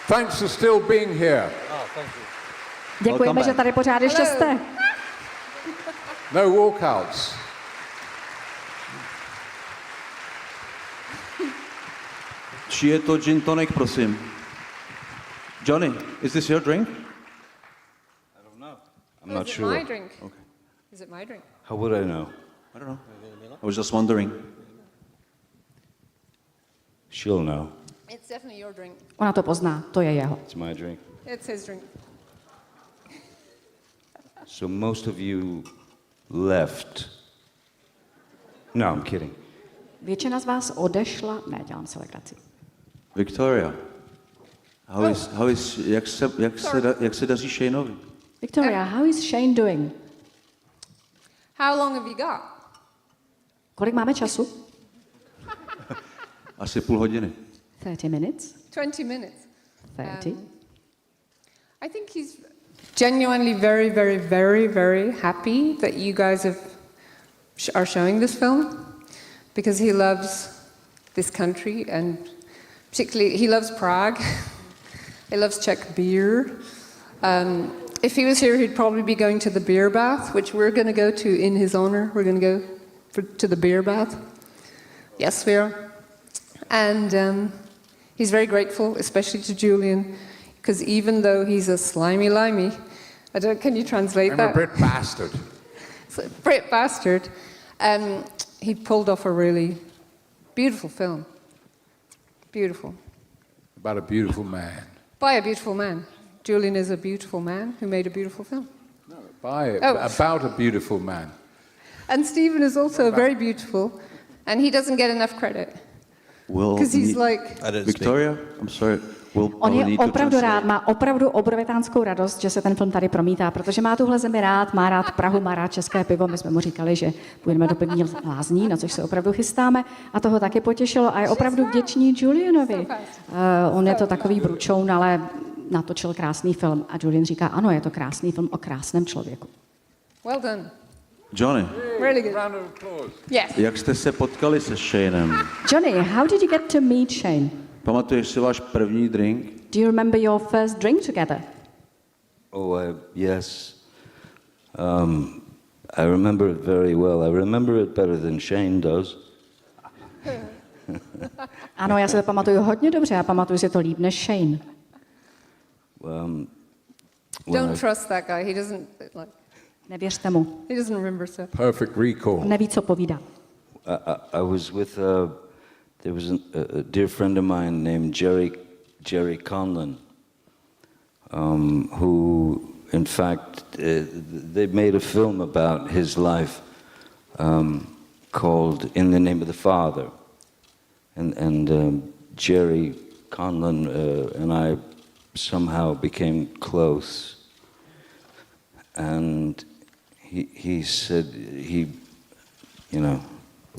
Thanks for still being here. Děkujeme, že tady pořád ještě jste. No walkouts. Či je to gin tonic, prosím? Johnny, is this your drink? I don't know. I'm not sure. Is it my drink? Okay. Is it my drink? How would I know? I don't know. I was just wondering. She'll know. It's definitely your drink. Ona to pozná, to je jeho. It's my drink. It's his drink. So most of you left. No, I'm kidding. Většina z vás odešla, ne, dělám si legraci. Victoria, jak se daří Shaneovi? Victoria, how is Shane doing? How long have you got? Kolik máme času? Asi půl hodiny. 30 minutes. 20 minutes. 30. I think he's genuinely very, very, very, very happy that you guys are showing this film, because he loves this country, and particularly he loves Prague. He loves Czech beer. If he was here, he'd probably be going to the beer bath, which we're going to go to in his honor. We're going to go to the beer bath. Yes, we are. And he's very grateful, especially to Julian, because even though he's a limey, can you translate that? I'm a Brit bastard. It's a Brit bastard. He pulled off a really beautiful film. Beautiful. About a beautiful man. By a beautiful man. Julian is a beautiful man who made a beautiful film. No, by Oh. about a beautiful man. And Stephen is also very beautiful, and he doesn't get enough credit. Because he's like... Victoria, I'm sorry. On je opravdu rád, má opravdu obrovitánskou radost, že se ten film tady promítá, protože má tuhle zemi rád, má rád Prahu, má rád české pivo. My jsme mu říkali, že půjdeme do pivní lázní, na což se opravdu chystáme, a toho taky potěšilo a je opravdu vděčný Julianovi. On je to takový bručoun, ale natočil krásný film a Julian říká, ano, je to krásný film o krásném člověku. Well done. Johnny, Really good. Round of applause. Yes. jak jste se potkali se Shanem? Johnny, how did you get to meet Shane? Pamatuješ si váš první drink? Do you remember your first drink together? Oh, yes. I remember it very well. I remember it better than Shane does. Ano, já se to pamatuju hodně dobře, já pamatuju si to líp než Shane. Don't trust that guy. He doesn't like. Nevěřte mu. He doesn't remember stuff. Perfect recall. Neví, co povídá. I was with there was a dear friend of mine named Jerry Conlon, who, in fact, they made a film about his life called "In the Name of the Father," and Jerry Conlon and I somehow became close, and he said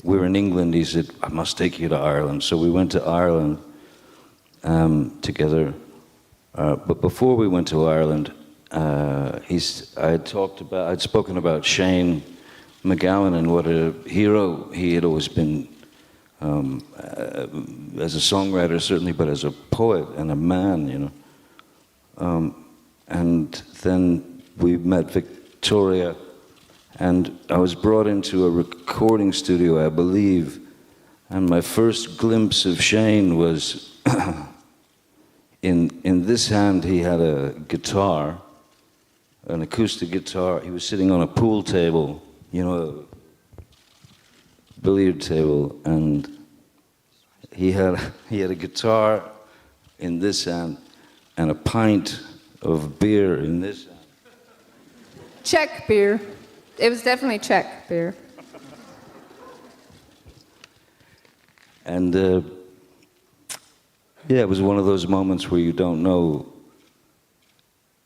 we were in England. He said, I must take you to Ireland. So we went to Ireland together. But before we went to Ireland, I'd spoken about Shane MacGowan and what a hero he had always been as a songwriter, certainly, but as a poet and a man, and then we met Victoria. And I was brought into a recording studio, I believe, and my first glimpse of Shane was in this hand he had a guitar, an acoustic guitar. He was sitting on a pool table, a billiard table, and he had a guitar in this hand and a pint of beer in this hand. Czech beer. It was definitely Czech beer. And it was one of those moments where you don't know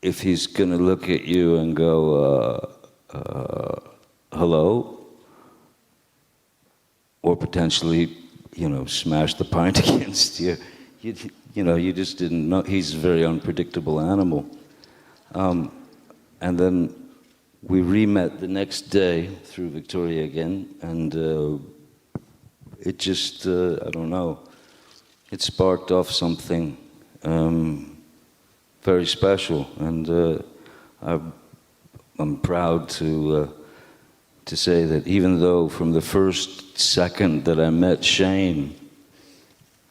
if he's going to look at you and go, hello, or potentially, smash the pint against you. You just didn't know. He's a very unpredictable animal. And then we re-met the next day through Victoria again, and it just, I don't know, it sparked off something very special, and I'm proud to say that even though from the first second that I met Shane,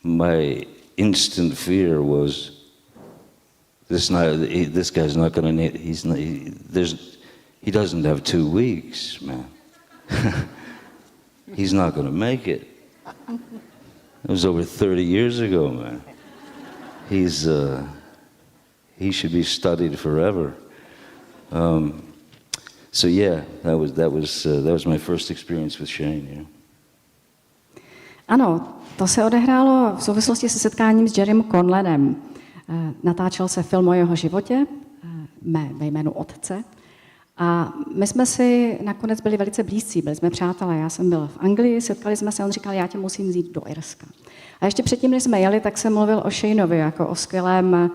my instant fear was, this guy's not going to need, he doesn't have 2 weeks, man. He's not going to make it. It was over 30 years ago, man. He should be studied forever. So yeah, that was my first experience with Shane. Yeah. Ano, to se odehrálo v souvislosti se setkáním s Jerrym Conlanem. Natáčel se film o jeho životě, ve jménu Otce. A my jsme si nakonec byli velice blízcí, byli jsme přátelé. Já jsem byl v Anglii, setkali jsme se, on říkal, já tě musím vzít do Irska. A ještě předtím, než jsme jeli, tak jsem mluvil o Shaneovi jako o skvělém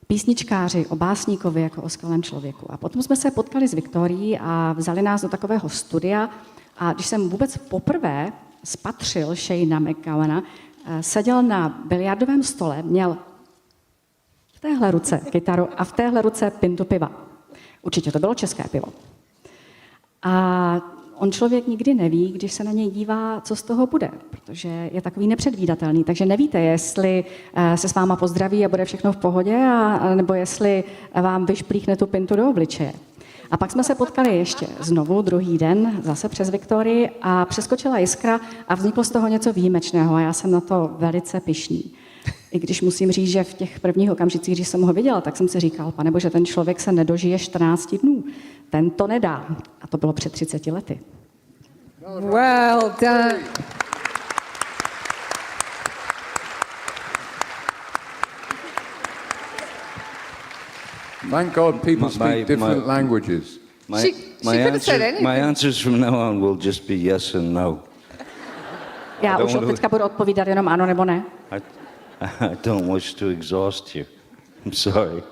písničkáři, o básníkovi jako o skvělém člověku. A potom jsme se potkali s Viktorií a vzali nás do takového studia. A když jsem vůbec poprvé spatřil Shanea McGowana, seděl na biliardovém stole, měl v téhle ruce kytaru a v téhle ruce pintu piva. Určitě to bylo české pivo. A on člověk nikdy neví, když se na něj dívá, co z toho bude, protože je takový nepředvídatelný. Takže nevíte, jestli se s váma pozdraví a bude všechno v pohodě, nebo jestli vám vyšplíchne tu pintu do obličeje. A pak jsme se potkali ještě znovu druhý den, zase přes Viktorii, a přeskočila jiskra a vzniklo z toho něco výjimečného a já jsem na to velice pyšný. I když musím říct, že v těch prvních okamžicích, když jsem ho viděla, tak jsem si říkal, panebože, ten člověk se nedožije 14 dnů. Ten to nedá. A to bylo před 30 lety. Well done. Thank God people speak different languages. She could have said anything. My answers from now on will just be yes and no. Já už od teďka budu odpovídat jenom ano nebo ne. I don't wish to exhaust you. I'm sorry.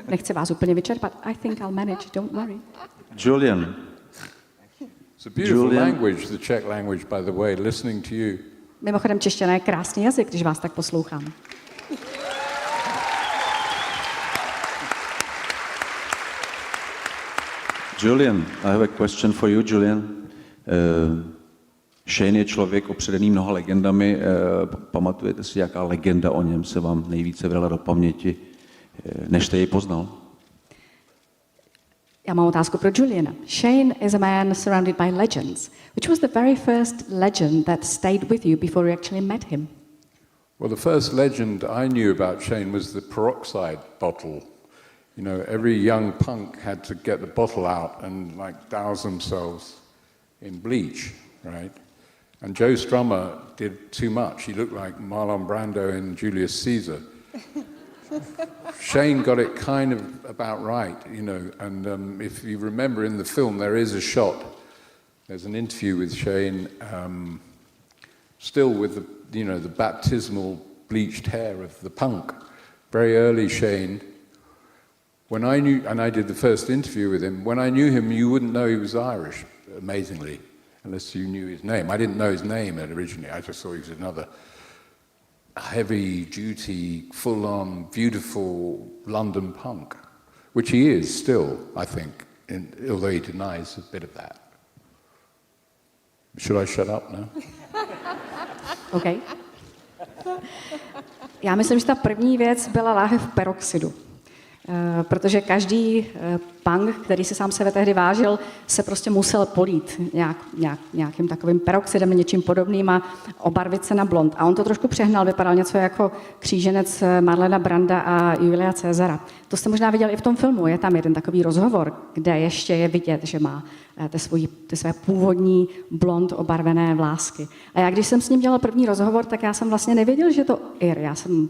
Nechci vás úplně vyčerpat. I think I'll manage, don't worry. Julian. It's a beautiful Julian. language, the Czech language, by the way, listening to you. Mimochodem čeština je krásný jazyk, když vás tak poslouchám. Julian, I have a question for you, Julian. Shane je člověk opředený mnoha legendami. Pamatujete si, jaká legenda o něm se vám nejvíce vrala do paměti, než jste jej poznal? Já mám otázku pro Juliana. Shane is a man surrounded by legends. Which was the very first legend that stayed with you before you actually met him? Well, the first legend I knew about Shane was the peroxide bottle. You know, every young punk had to get the bottle out and like douse themselves in bleach, right? And Joe Strummer did too much. He looked like Marlon Brando in Julius Caesar. Shane got it kind of about right, you know, and if you remember in the film, there is a shot, there's an interview with Shane, still with the, you know, the baptismal bleached hair of the punk, very early Shane. When I knew, and I did the first interview with him, when I knew him, you wouldn't know he was Irish, amazingly, unless you knew his name. I didn't know his name originally, I just thought he was another heavy-duty, full-on, beautiful London punk, which he is still, I think, although he denies a bit of that. Should I shut up now? OK. Já myslím, že ta první věc byla láhev peroxidu. Protože každý punk, který si sám sebe tehdy vážil, se prostě musel polít nějakým takovým peroxidem, něčím podobným a obarvit se na blond. A on to trošku přehnal, vypadal něco jako kříženec Marlena Branda a Julia Caesara. To jste možná viděli i v tom filmu, je tam jeden takový rozhovor, kde ještě je vidět, že má ty své původní blond obarvené vlásky. A já, když jsem s ním dělal první rozhovor, tak já jsem vlastně nevěděl, že je to Ir. Já jsem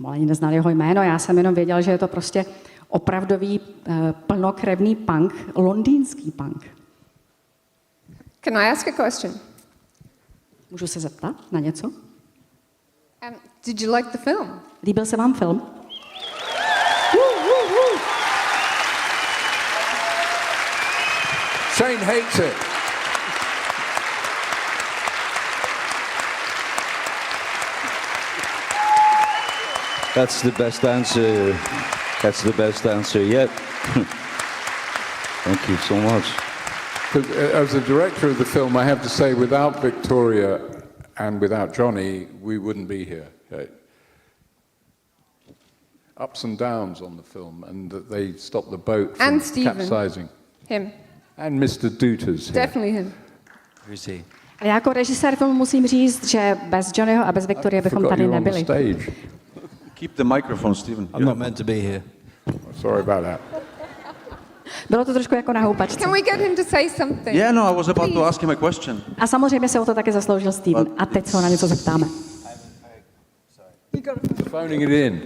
ani neznal jeho jméno, já jsem jenom věděl, že je to prostě opravdový plnokrevný punk, londýnský punk. Can I ask a question? Můžu se zeptat na něco? Did you like the film? Líbil se vám film? Shane hates it. That's the best answer. That's the best answer yet. Thank you so much. As the director of the film, I have to say, without Victoria and without Johnny, we wouldn't be here. Ups and downs on the film, and that they stopped the boat from And Stephen. capsizing. Him. And Mr. Dooters here. Definitely him. Who's he? A já jako režisér filmu musím říct, že bez Johnnyho a bez Viktorie bychom Forgot tady you were on the nebyli. stage. Keep the microphone, Stephen. I'm not meant to be here. Sorry about that. Bylo to trošku jako na houpačce. Can we get him to say something? Yeah, no, I was about to Please. ask him a question. A samozřejmě se o to taky zasloužil Steven. A teď se ho na něco zeptáme. Phoning it in.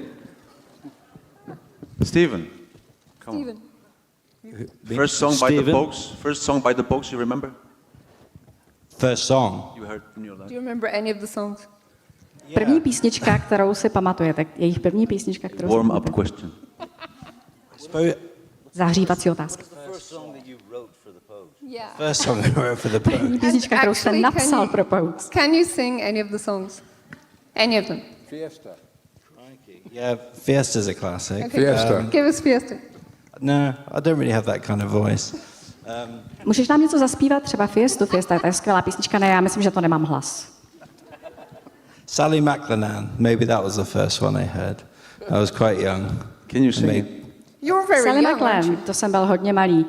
Stephen, come on. First song by the Stephen? Pogues. First song by the Pogues, you remember? First song. You heard in your Do life. you remember any of the songs? První písnička, kterou si pamatujete, jejich první písnička, kterou si Warm up pamatujete. question. Zahřívací otázka. First song that you wrote for the Pogues. Yeah. First song I wrote for the Pogues. První písnička, kterou jste Actually, napsal pro Pogues. Can you sing any of the songs? Any of them? Fiesta. Yeah, Fiesta's a classic. Okay. Fiesta. Give us Fiesta. No, I don't really have that kind of voice. Můžeš nám něco zaspívat? Třeba Fiestu? Fiesta, to je skvělá písnička, ne, já myslím, že to nemám hlas. Sally McLennan, maybe that was the first one I heard. I was quite young. Can you sing it? You're very Sally young, aren't McLean, you? to jsem byl hodně malý.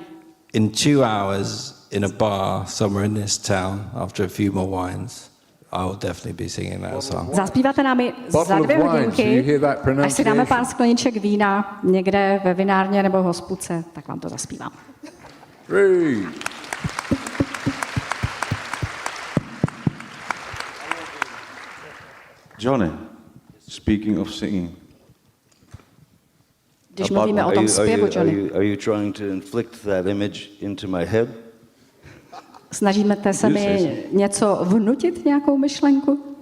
In 2 hours, in a bar somewhere in this town, after a few more wines, I will definitely be singing that song. Zaspíváte nám ji za Bottle of 2 wine, do you hodinky, hear that až si dáme pár pronunciation? skleniček vína někde ve vinárně nebo v hospodce, tak vám to zaspívám. 3. Johnny, speaking of singing, Když mluvíme o tom zpěvu, Johnny, are you trying to inflict that image into my head? snažíme se mi něco vnutit, nějakou myšlenku?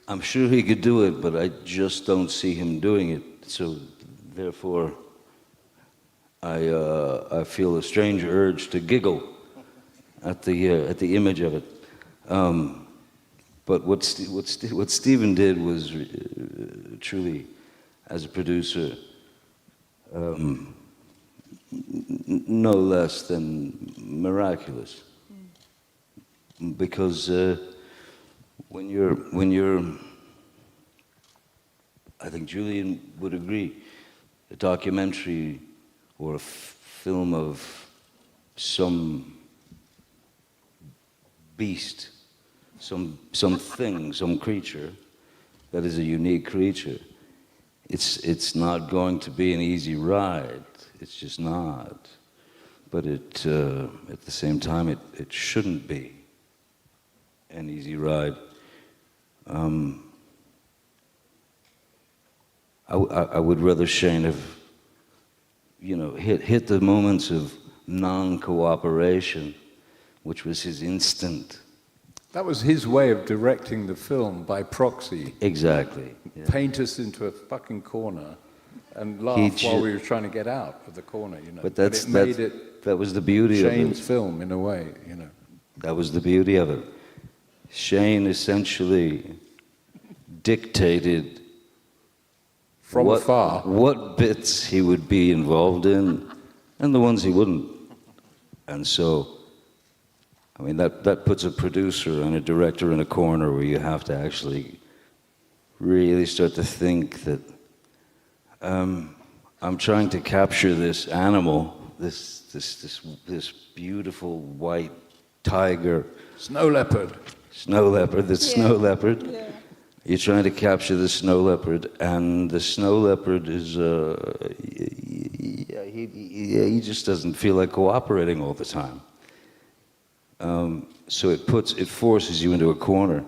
I'm sure he could do it, but I just don't see him doing it. So, therefore, I feel a strange urge to giggle at the image of it. But what Stephen did was truly, as a producer, no less than miraculous. Because when you're, I think Julian would agree, a documentary or a film of some beast, some thing, some creature that is a unique creature, it's not going to be an easy ride. It's just not. But at the same time, it shouldn't be an easy ride. I would rather Shane have, hit the moments of non-cooperation, which was his instinct. That was his way of directing the film by proxy. Exactly. Yeah. Paint us into a fucking corner and laugh while we were trying to get out of the corner, But it made it that was the beauty Shane's of it. film in a way, That was the beauty of it. Shane essentially dictated From afar. what bits he would be involved in and the ones he wouldn't. And so, I mean, that puts a producer and a director in a corner where you have to actually really start to think that I'm trying to capture this animal, this beautiful white tiger. Snow leopard. Snow leopard. Yeah. You're trying to capture the snow leopard, and the snow leopard is, he just doesn't feel like cooperating all the time. So it forces you into a corner.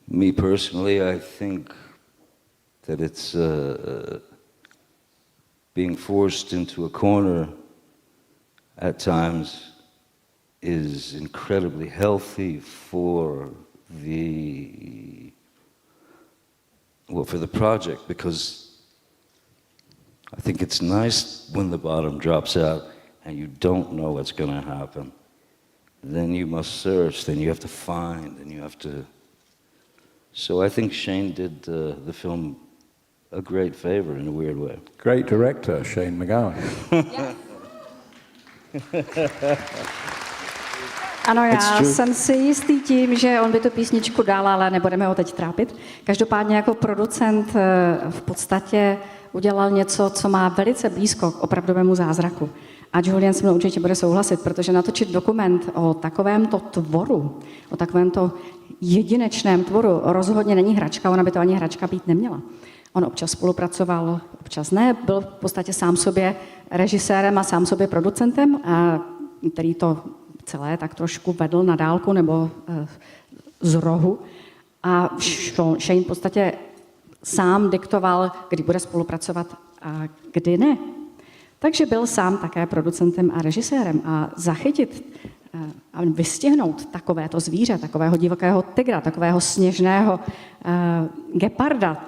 Me personally, I think that it's being forced into a corner at times is incredibly healthy for the project, because I think it's nice when the bottom drops out and you don't know what's going to happen. Then you must search, then you have to find, and you have to So I think Shane did the film a great favor in a weird way. Great director, Shane McGowan. Ano, já jsem si jistý tím, že on by tu písničku dal, ale nebudeme ho teď trápit. Každopádně jako producent v podstatě udělal něco, co má velice blízko k opravdovému zázraku. A Julian se mnou určitě bude souhlasit, protože natočit dokument o takovémto tvoru, o takovémto jedinečném tvoru rozhodně není hračka, ona by to ani hračka být neměla. On občas spolupracoval, občas ne, byl v podstatě sám sobě režisérem a sám sobě producentem, který to celé tak trošku vedl na dálku nebo z rohu. A Shane v podstatě sám diktoval, kdy bude spolupracovat a kdy ne. Takže byl sám také producentem a režisérem. A zachytit a vystihnout takovéto zvíře, takového divokého tygra, takového sněžného geparda,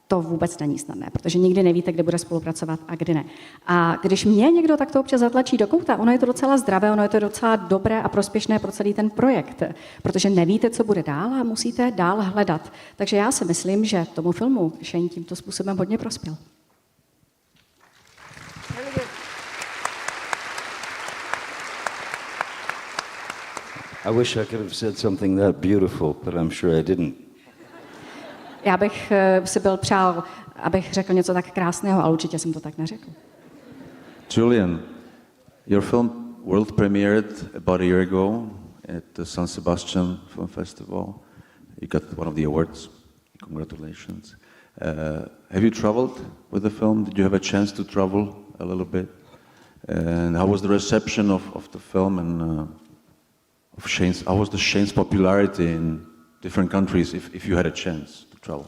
to vůbec není snadné, protože nikdy nevíte, kde bude spolupracovat a kdy ne. A když mě někdo takto občas zatlačí do kouta, ono je to docela zdravé, ono je to docela dobré a prospěšné pro celý ten projekt, protože nevíte, co bude dál a musíte dál hledat. Takže já si myslím, že tomu filmu Shane tímto způsobem hodně prospěl. I wish I could have said something that beautiful, but I'm sure I didn't. Já bych si byl přál, abych řekl něco tak krásného, ale určitě jsem to tak neřekl. Julian, your film world premiered about a year ago at the San Sebastian Film Festival. You got one of the awards. Congratulations. Have you traveled with the film? Did you have a chance to travel a little bit? And how was the reception of the film and how was the Shane's popularity in different countries if you had a chance to travel?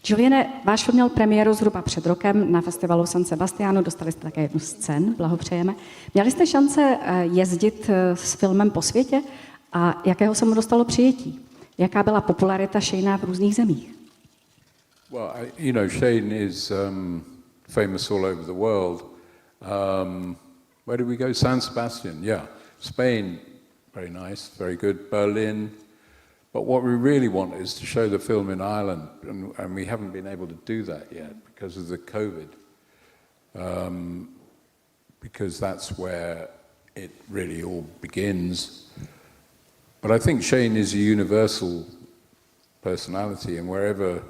Juliane, váš film měl premiéru zhruba před rokem na festivalu San Sebastianu, dostali jste také jednu z cen, blahopřejeme. Měli jste šance jezdit s filmem po světě a jakého se mu dostalo přijetí? Jaká byla popularita Shanea v různých zemích? Well, Shane is famous all over the world. Where did we go? San Sebastian, yeah. Spain, very nice, very good. Berlin. But what we really want is to show the film in Ireland, and we haven't been able to do that yet because of the COVID. Because that's where it really all begins. But I think Shane is a universal personality, and wherever,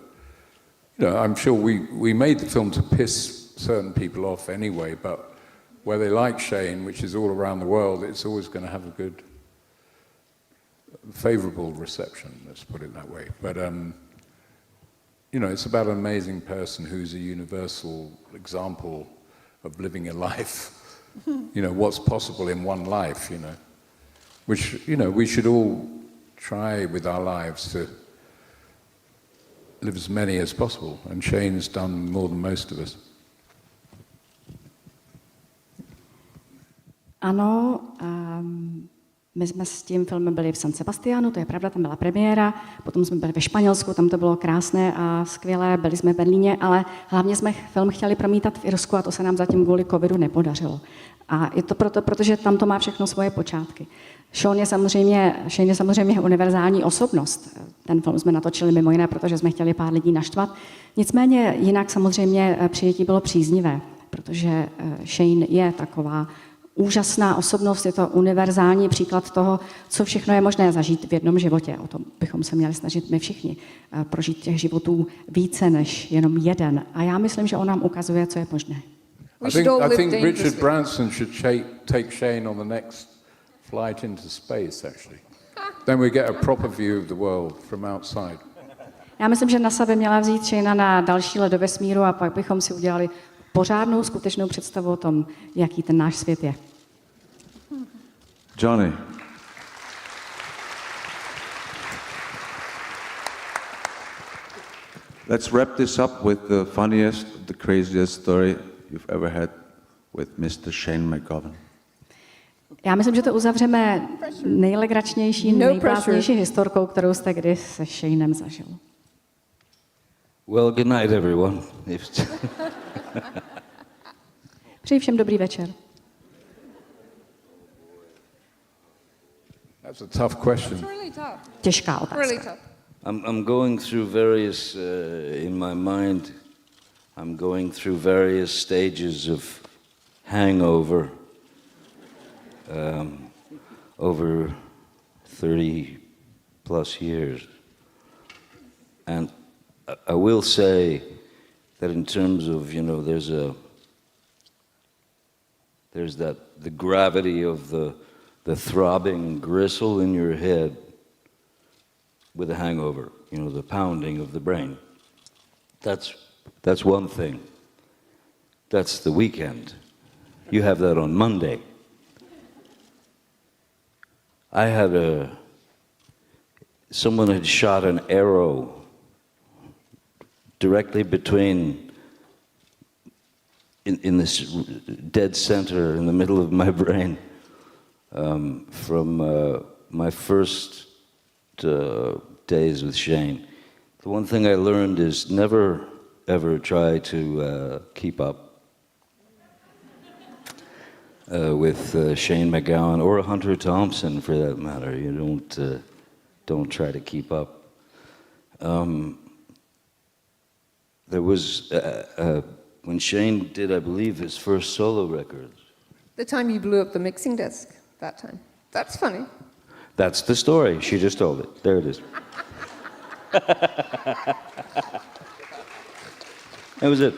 I'm sure we made the film to piss certain people off anyway, but where they like Shane, which is all around the world, it's always going to have a good, favorable reception, let's put it that way. But, it's about an amazing person who's a universal example of living a life, what's possible in one life, which, we should all try with our lives to live as many as possible. And Shane's done more than most of us. Ano, my jsme s tím filmem byli v San Sebastianu, to je pravda, tam byla premiéra, potom jsme byli ve Španělsku, tam to bylo krásné a skvělé, byli jsme v Berlíně, ale hlavně jsme film chtěli promítat v Irsku a to se nám zatím kvůli covidu nepodařilo. A je to proto, protože tam to má všechno svoje počátky. Shane je samozřejmě univerzální osobnost. Ten film jsme natočili mimo jiné, protože jsme chtěli pár lidí naštvat. Nicméně jinak samozřejmě přijetí bylo příznivé, protože Shane je taková úžasná osobnost, je to univerzální příklad toho, co všechno je možné zažít v jednom životě. O tom bychom se měli snažit my všichni. Prožít těch životů více než jenom jeden. A já myslím, že on nám ukazuje, co je možné. I think Richard Branson should take Shane on the next flight into space, actually. Then we get a proper view of the world from outside. Já myslím, že NASA by měla vzít Shanea na další let do vesmíru a pak bychom si udělali pořádnou, skutečnou představu o tom, jaký ten náš svět je. Johnny. Let's wrap this up with the funniest, the craziest story you've ever had with Mr. Shane McGowan. Já myslím, že to uzavřeme nejlegračnější, nejbláznější historkou, kterou jste kdy se Shanem zažil. Well, good night, everyone. Přeji všem dobrý večer. That's a tough question. It's really tough. Těžká otázka. Really tough. I'm going through various, in my mind, I'm going through various stages of hangover over 30 plus years. And I will say that in terms of, you know, there's the gravity of the throbbing gristle in your head with a hangover, you know, the pounding of the brain. That's one thing. That's the weekend. You have that on Monday. I had someone had shot an arrow directly between, in this dead center in the middle of my brain, from my first days with Shane. The one thing I learned is never ever try to keep up with Shane MacGowan or Hunter Thompson, for that matter. You don't try to keep up. There was when Shane did, I believe, his first solo records. The time you blew up the mixing desk, that time. That's funny. That's the story. She just told it. There it is. That was it.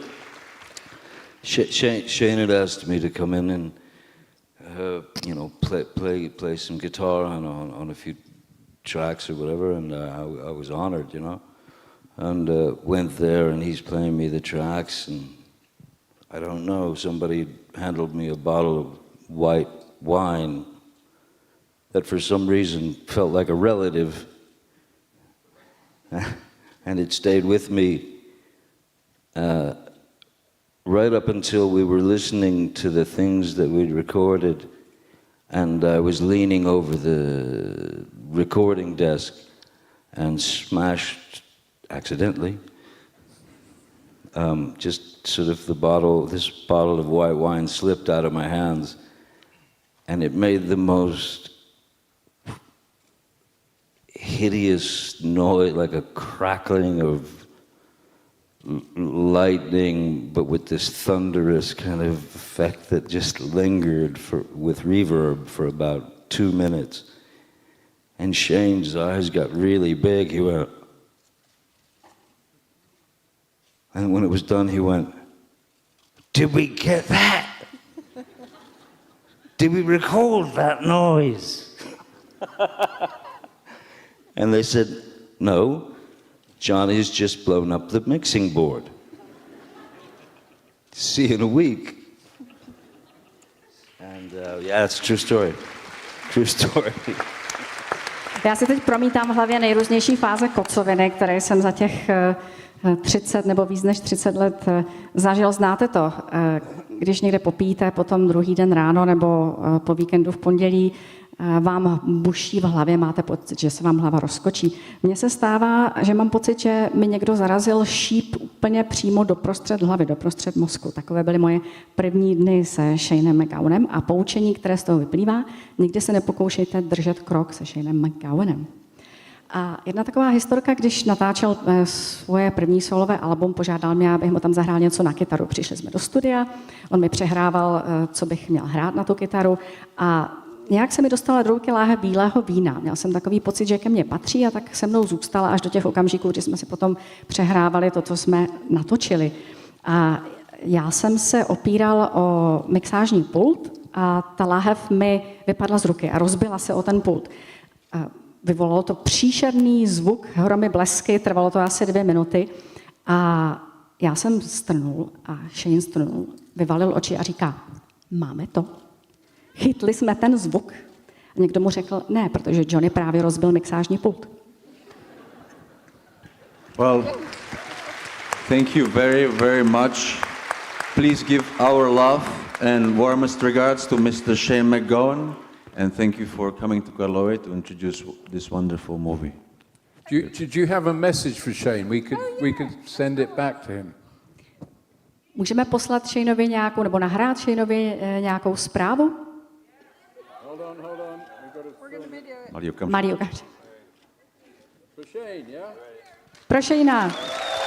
Shane had asked me to come in and, you know, play some guitar on a few tracks or whatever, and I was honored, you know, and went there, and he's playing me the tracks, and I don't know, somebody handled me a bottle of white wine that for some reason felt like a relative, and it stayed with me right up until we were listening to the things that we'd recorded, and I was leaning over the recording desk and smashed, accidentally, just sort of this bottle of white wine slipped out of my hands, and it made the most hideous noise, like a crackling of lightning, but with this thunderous kind of effect that just lingered with reverb for about 2 minutes. And Shane's eyes got really big. He went, and when it was done, he went, "Did we get that? Did we record that noise?" And they said, "No, Johnny's just blown up the mixing board. See you in a week." And yeah, it's a true story. True story. Já si teď promítám v hlavě nejrůznější fáze kocoviny, které jsem za těch 30 nebo víc než 30 let zažil. Znáte to, když někde popíte, potom druhý den ráno nebo po víkendu v pondělí vám buší v hlavě, máte pocit, že se vám hlava rozkočí. Mně se stává, že mám pocit, že mi někdo zarazil šíp úplně přímo doprostřed hlavy, doprostřed mozku. Takové byly moje první dny se Shanem MacGowanem a poučení, které z toho vyplývá, nikdy se nepokoušejte držet krok se Shanem MacGowanem. A jedna taková historka, když natáčel svoje první solové album, požádal mě, abych mu tam zahrál něco na kytaru. Přišli jsme do studia, on mi přehrával, co bych měl hrát na tu kytaru a nějak se mi dostala do ruky láhev bílého vína. Měl jsem takový pocit, že ke mně patří a tak se mnou zůstala až do těch okamžiků, kdy jsme si potom přehrávali to, co jsme natočili. A já jsem se opíral o mixážní pult a ta láhev mi vypadla z ruky a rozbila se o ten pult. Vyvolalo to příšerný zvuk, hromy, blesky, trvalo to asi 2 minuty a já jsem strnul a Shane strnul, vyvalil oči a říká, máme to. Chytli jsme ten zvuk. A někdo mu řekl, ne, protože Johnny právě rozbil mixážní pult. Well, thank you very, very much. Please give our love and warmest regards to Mr. Shane MacGowan, and thank you for coming to Karlovy to introduce this wonderful movie. Do you have a message for Shane? We could send it back to him. Můžeme poslat Shaneovi nějakou, nebo nahrát Shaneovi nějakou zprávu? Hold on. Mario, come. Mario, ukáž. For Shane, yeah? Pro Shayna.